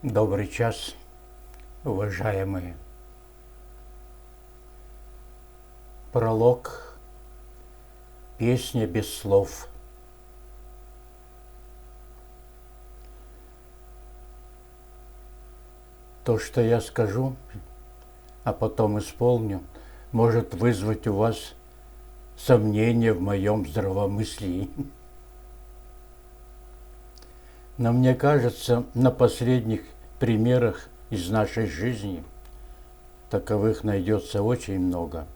Добрый час, уважаемые. Пролог. Песня без слов. То, что я скажу, а потом исполню, может вызвать у вас сомнения в моем здравомыслии. Но мне кажется, на последних примерах из нашей жизни таковых найдется очень много.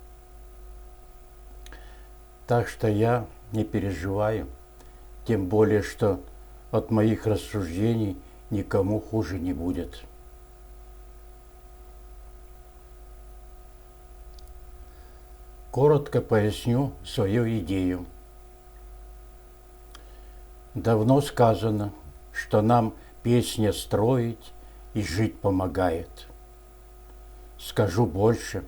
Так что я не переживаю, тем более, что от моих рассуждений никому хуже не будет. Коротко поясню свою идею. Давно сказано, что нам песня строить и жить помогает. Скажу больше,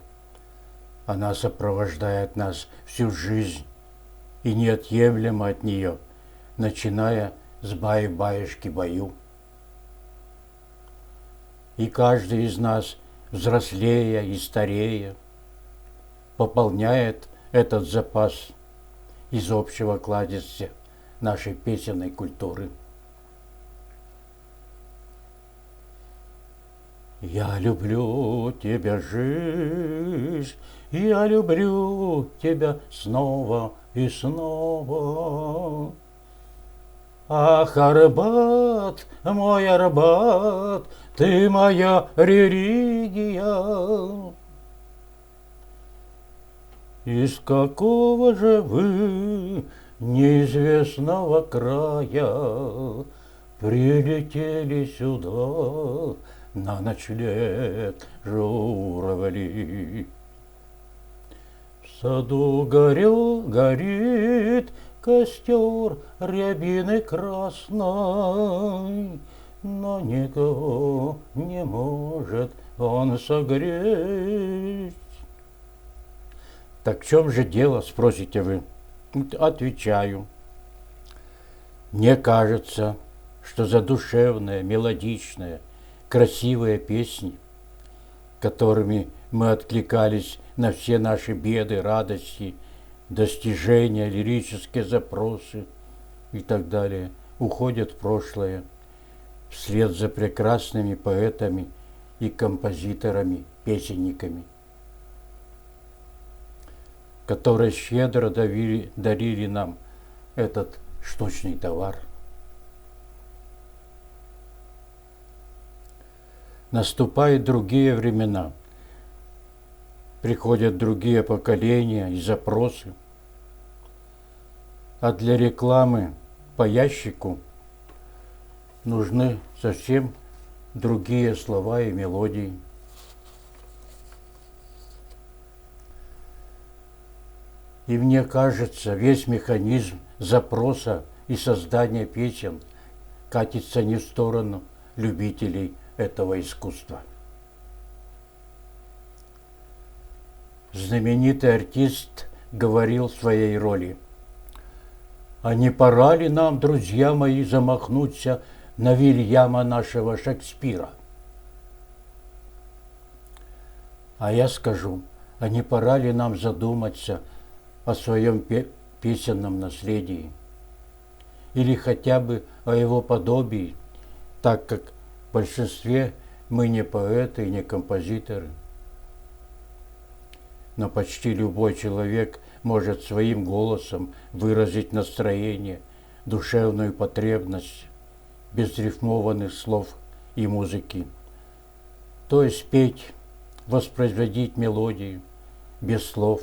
она сопровождает нас всю жизнь и неотъемлемо от нее, начиная с баю-баюшки-баю. И каждый из нас, взрослея и старея, пополняет этот запас из общего кладезя нашей песенной культуры. Я люблю тебя, жизнь, я люблю тебя снова и снова. Ах, Арбат, мой Арбат, ты моя религия. Из какого же вы неизвестного края прилетели сюда на ночлег журавли? В саду горит костер рябины красной, но никого не может он согреть. Так в чем же дело, спросите вы? Отвечаю. Мне кажется, что задушевные, мелодичные, красивые песни, которыми мы откликались на все наши беды, радости, достижения, лирические запросы и так далее, уходят в прошлое вслед за прекрасными поэтами и композиторами, песенниками, которые щедро дарили нам этот штучный товар. Наступают другие времена, приходят другие поколения и запросы, а для рекламы по ящику нужны совсем другие слова и мелодии. И мне кажется, весь механизм запроса и создания песен катится не в сторону любителей этого искусства. Знаменитый артист говорил в своей роли: «А не пора ли нам, друзья мои, замахнуться на Вильяма нашего Шекспира?» А я скажу: а не пора ли нам задуматься о своем песенном наследии, или хотя бы о его подобии, так как в большинстве мы не поэты и не композиторы. Но почти любой человек может своим голосом выразить настроение, душевную потребность без рифмованных слов и музыки. То есть петь, воспроизводить мелодию без слов.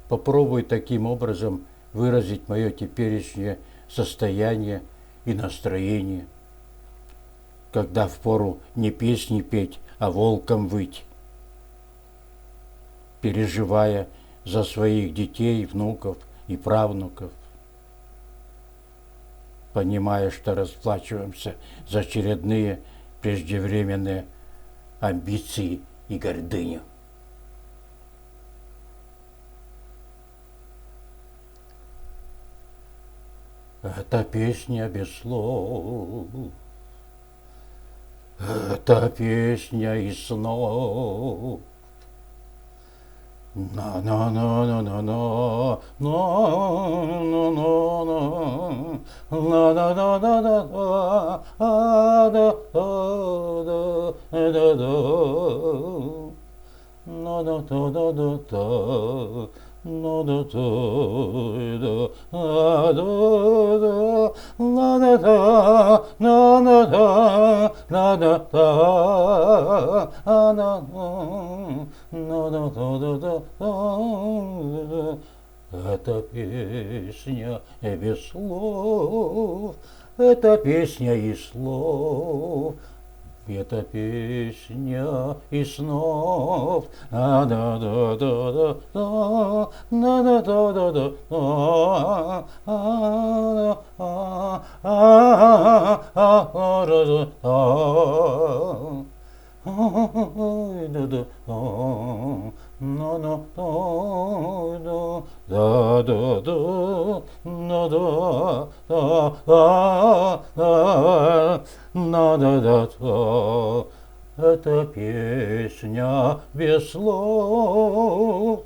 Попробуй таким образом выразить мое теперешнее состояние и настроение, когда впору не песни петь, а волком выть, переживая за своих детей, внуков и правнуков, понимая, что расплачиваемся за очередные преждевременные амбиции и гордыню. Это песня без слов, это песня из снов. На на на на на на на на на на на на на да да да да на да да да да да на да да да на да да на да да на да да на да. Это песня без слов, это песня из слов, это песня из снов. Да да да да да да да да да это песня без слов.